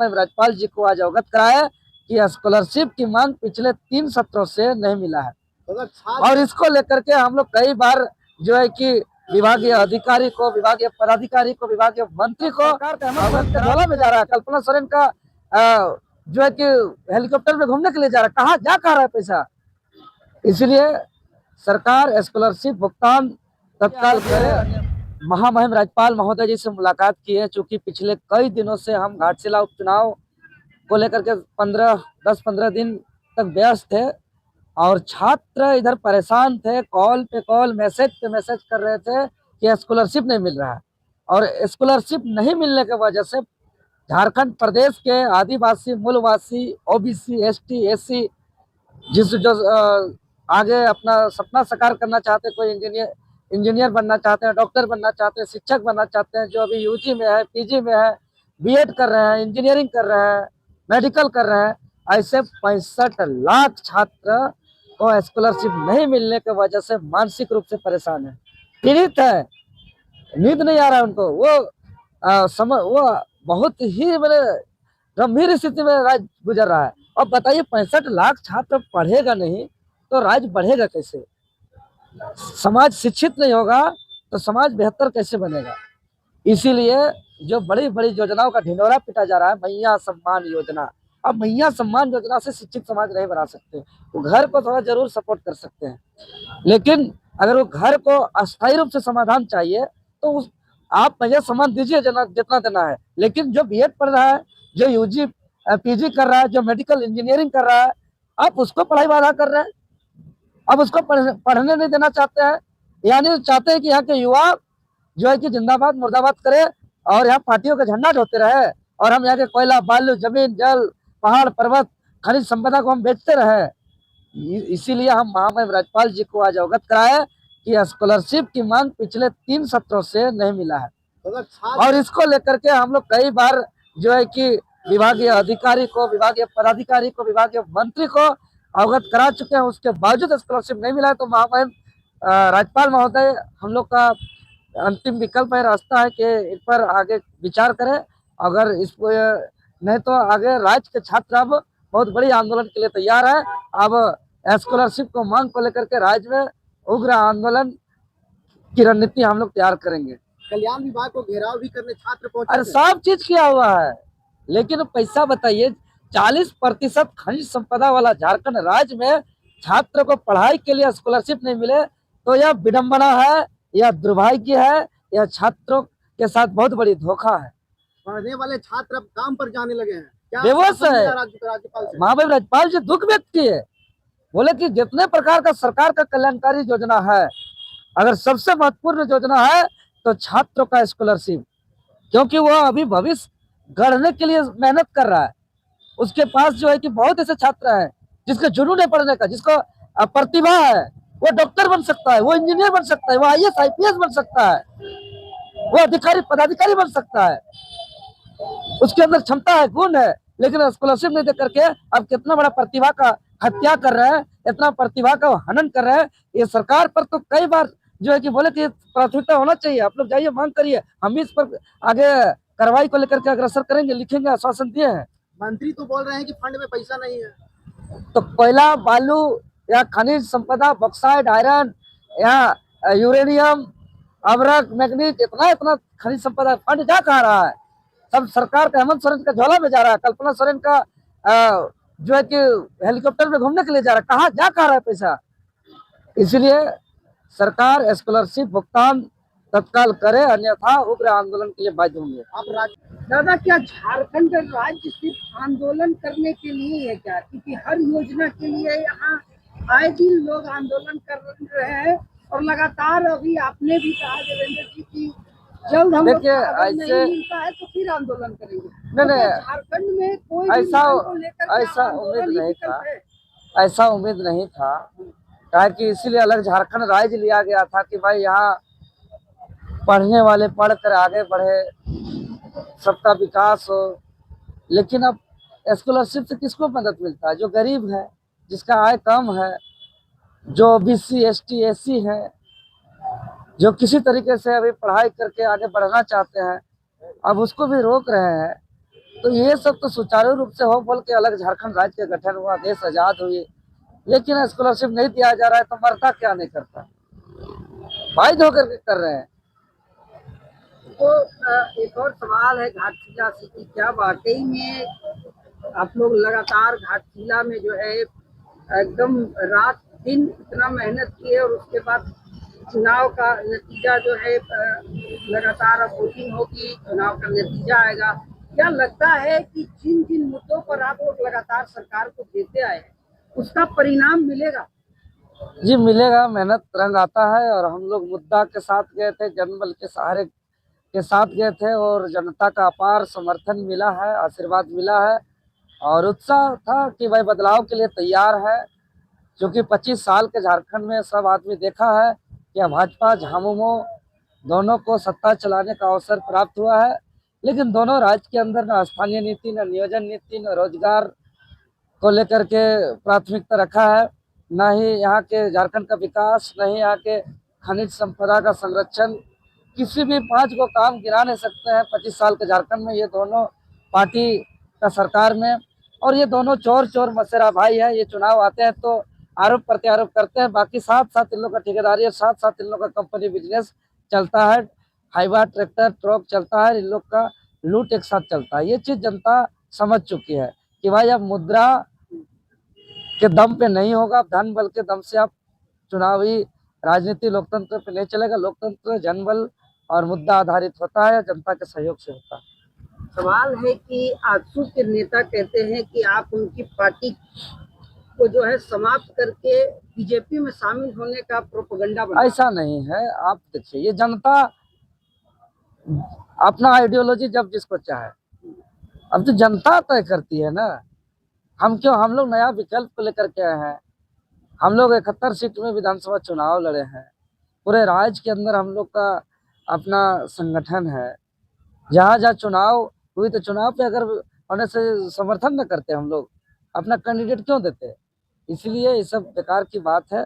महामहिम राज्यपाल जी को आज अवगत कराया कि स्कॉलरशिप की मांग पिछले 3 सत्रों से नहीं मिला है। और इसको लेकर के हम लोग कई बार जो है कि विभागीय अधिकारी को, विभागीय पदाधिकारी को, विभागीय मंत्री को झोला में जा रहा है। कल्पना सोरेन का जो है कि हेलीकॉप्टर में घूमने के लिए जा रहा है, कहाँ रहा है पैसा। इसलिए सरकार स्कॉलरशिप भुगतान तत्काल करे। महामहिम राज्यपाल महोदय जी से मुलाकात की है, चूंकि पिछले कई दिनों से हम घाटशिला उपचुनाव को लेकर के 10-15 दिन तक व्यस्त थे और छात्र इधर परेशान थे, कॉल पे कॉल, मैसेज पे मैसेज कर रहे थे कि स्कॉलरशिप नहीं मिल रहा है। और स्कॉलरशिप नहीं मिलने की वजह से झारखंड प्रदेश के आदिवासी, मूलवासी, ओबीसी, एसटी, एससी जो आगे अपना सपना साकार करना चाहते हैं, कोई इंजीनियर बनना चाहते हैं, डॉक्टर बनना चाहते हैं, शिक्षक बनना चाहते हैं, जो अभी यूजी में है, पीजी में है, बीएड कर रहे हैं, इंजीनियरिंग कर रहे हैं, मेडिकल कर रहे हैं, ऐसे 65 लाख छात्र को स्कॉलरशिप नहीं मिलने की वजह से मानसिक रूप से परेशान है, पीड़ित है, नींद नहीं आ रहा है उनको। वो बहुत ही गंभीर स्थिति में राज्य गुजर रहा है। अब बताइए 65 लाख छात्र पढ़ेगा नहीं तो राज्य बढ़ेगा कैसे? समाज शिक्षित नहीं होगा तो समाज बेहतर कैसे बनेगा? इसीलिए जो बड़ी बड़ी योजनाओं का ढिंढोरा पीटा जा रहा है, मैया सम्मान योजना। अब मैया सम्मान योजना से शिक्षित समाज नहीं बना सकते। वो घर को थोड़ा जरूर सपोर्ट कर सकते हैं, लेकिन अगर वो घर को अस्थायी रूप से समाधान चाहिए तो आप मैया सम्मान दीजिए जितना देना है। लेकिन जो बीएड पढ़ रहा है, जो यूजी पीजी कर रहा है, जो मेडिकल इंजीनियरिंग कर रहा है, आप उसको पढ़ाई बाधा कर रहे हैं। अब उसको पढ़ने नहीं देना चाहते हैं, यानी चाहते हैं कि यहाँ के युवा जो है कि जिंदाबाद मुर्दाबाद करे और यहाँ पार्टियों का झंडा ढोते रहे और हम यहाँ के कोयला, बालू, जमीन, जल, पहाड़, पर्वत, खनिज संपदा को हम बेचते रहे। इसीलिए हम महामहिम राज्यपाल जी को आज अवगत कराया कि स्कॉलरशिप की मांग पिछले 3 सत्रों से नहीं मिला है। और इसको लेकर के हम लोग कई बार जो है कि विभागीय अधिकारी को, विभागीय पदाधिकारी को, विभागीय मंत्री को अवगत करा चुके हैं, उसके बावजूद स्कॉलरशिप नहीं मिला है। तो महामहिम राज्यपाल महोदय, हम लोग का अंतिम विकल्प है, रास्ता है कि इस पर आगे विचार करें। अगर इस नहीं तो आगे राज्य के छात्र अब बहुत बड़ी आंदोलन के लिए तैयार है। अब स्कॉलरशिप को मांग को लेकर के राज्य में उग्र आंदोलन की रणनीति हम लोग तैयार करेंगे। कल्याण विभाग को घेराव भी करने छात्र पहुंचे। अरे सब चीज किया हुआ है, लेकिन पैसा बताइए। 40% खनिज संपदा वाला झारखंड राज्य में छात्र को पढ़ाई के लिए स्कॉलरशिप नहीं मिले तो यह विडंबना है, यह दुर्भाग्य है, यह छात्रों के साथ बहुत बड़ी धोखा है। पढ़ने वाले छात्र अब काम पर जाने लगे हैं, क्या बेबस है। राज्यपाल महामहिम राज्यपाल जी दुख व्यक्त किए, बोले कि जितने प्रकार का सरकार का कल्याणकारी योजना है, अगर सबसे महत्वपूर्ण योजना है तो छात्रों का स्कॉलरशिप, क्योंकि वो अभी भविष्य गढ़ने के लिए मेहनत कर रहा है। उसके पास जो है कि बहुत ऐसे छात्र हैं जिसके जुनून है पढ़ने का, जिसको प्रतिभा है, वो डॉक्टर बन सकता है, वो इंजीनियर बन सकता है, वो आईएएस आईपीएस बन सकता है, वो अधिकारी पदाधिकारी बन सकता है, उसके अंदर क्षमता है, गुण है। लेकिन स्कॉलरशिप नहीं दे करके अब कितना बड़ा प्रतिभा का हत्या कर रहे हैं, इतना प्रतिभा का हनन कर रहे हैं। ये सरकार पर तो कई बार जो है कि बोले कि प्राथमिकता होना चाहिए, आप लोग जाइए मांग करिए, हम भी इस पर आगे कार्रवाई को लेकर के अग्रसर करेंगे, लिखेंगे, आश्वासन दिए हैं। मंत्री तो बोल रहे हैं कि फंड में पैसा नहीं है, तो कोयला, बालू या खनिज संपदा, बॉक्साइट, आयरन या यूरेनियम, अभ्रक, मैग्नीज, इतना खनिज संपदा फंड जा कहाँ रहा है? सब सरकार का, हेमंत सोरेन का झोला में जा रहा है, कल्पना सोरेन का जो है कि हेलीकॉप्टर में घूमने के लिए जा रहा है, कहाँ रहा है पैसा? इसलिए सरकार स्कॉलरशिप भुगतान तत्काल करे, अन्यथा उग्र आंदोलन के लिए बाध्य होंगे। आप दादा, क्या झारखंड राज्य सिर्फ आंदोलन करने के लिए है क्या? क्योंकि हर योजना के लिए यहाँ आए दिन लोग आंदोलन कर रहे हैं और लगातार अभी आपने भी कहा देवेंद्र जी की जल्द हम देखिए नहीं मिलता है तो फिर आंदोलन करेंगे। नहीं, झारखंड में कोई ऐसा उम्मीद नहीं था, कि इसीलिए अलग झारखंड राज्य लिया गया था कि भाई यहाँ पढ़ने वाले पढ़ कर आगे बढ़े, सबका विकास हो। लेकिन अब स्कॉलरशिप से किसको मदद मिलता है? जो गरीब है, जिसका आय कम है, जो ओबीसी, एसटी, एससी है, जो किसी तरीके से अभी पढ़ाई करके आगे बढ़ना चाहते हैं, अब उसको भी रोक रहे हैं। तो ये सब तो सुचारू रूप से हो बोल के अलग झारखंड राज्य का गठन हुआ, देश आजाद हुई, लेकिन स्कॉलरशिप नहीं दिया जा रहा है तो मरता क्या नहीं करता, बाध्य होकर के कर रहे हैं। तो एक और सवाल है घाटशिला से कि क्या वाकई में आप लोग लगातार घाटशिला में जो है एकदम रात दिन इतना मेहनत किए और उसके बाद चुनाव का नतीजा जो है लगातार अब वोटिंग होगी, चुनाव का नतीजा आएगा, क्या लगता है कि जिन जिन मुद्दों पर आप लोग लगातार सरकार को देते आए हैं उसका परिणाम मिलेगा? जी मिलेगा, मेहनत रंग आता है। और हम लोग मुद्दा के साथ गए थे, जनबल के सहारे के साथ गए थे और जनता का अपार समर्थन मिला है, आशीर्वाद मिला है और उत्साह था कि भाई बदलाव के लिए तैयार है। क्योंकि 25 साल के झारखंड में सब आदमी देखा है कि भाजपा झामुमो दोनों को सत्ता चलाने का अवसर प्राप्त हुआ है, लेकिन दोनों राज्य के अंदर न स्थानीय नीति, न नियोजन नीति, न रोजगार को लेकर के प्राथमिकता रखा है, न ही यहाँ के झारखंड का विकास, न ही यहाँ के खनिज संपदा का संरक्षण। किसी भी 5 को काम गिरा नहीं सकते हैं 25 साल के झारखंड में ये दोनों पार्टी का सरकार में। और ये दोनों चोर चोर मसेरा भाई है, ये चुनाव आते हैं तो आरोप प्रत्यारोप करते हैं, बाकी साथ साथ इन लोग का ठेकेदारी और साथ साथ इन लोग का कंपनी बिजनेस चलता है, हाईवा ट्रैक्टर ट्रक चलता है, इन लोग का लूट एक साथ चलता है। ये चीज जनता समझ चुकी है कि भाई अब मुद्रा के दम पे नहीं होगा, धन बल के दम से आप चुनावी राजनीति लोकतंत्र पे नहीं चलेगा। लोकतंत्र जनबल और मुद्दा आधारित होता है, जनता के सहयोग से होता है। सवाल है कि आजसू के नेता कहते हैं कि आप उनकी पार्टी को जो है समाप्त करके बीजेपी में शामिल होने का प्रोपेगेंडा बना। ऐसा नहीं है, आप देखिए ये जनता अपना आइडियोलॉजी जब जिसको चाहे, अब तो जनता तय करती है ना। हम लोग नया विकल्प को लेकर के आए हैं। हम लोग 71 सीट में विधानसभा चुनाव लड़े हैं, पूरे राज्य के अंदर हम लोग का अपना संगठन है। जहाँ जहाँ चुनाव हुई तो चुनाव पे अगर होने से समर्थन न करते हम लोग, अपना कैंडिडेट क्यों देते? इसलिए ये सब बेकार की बात है।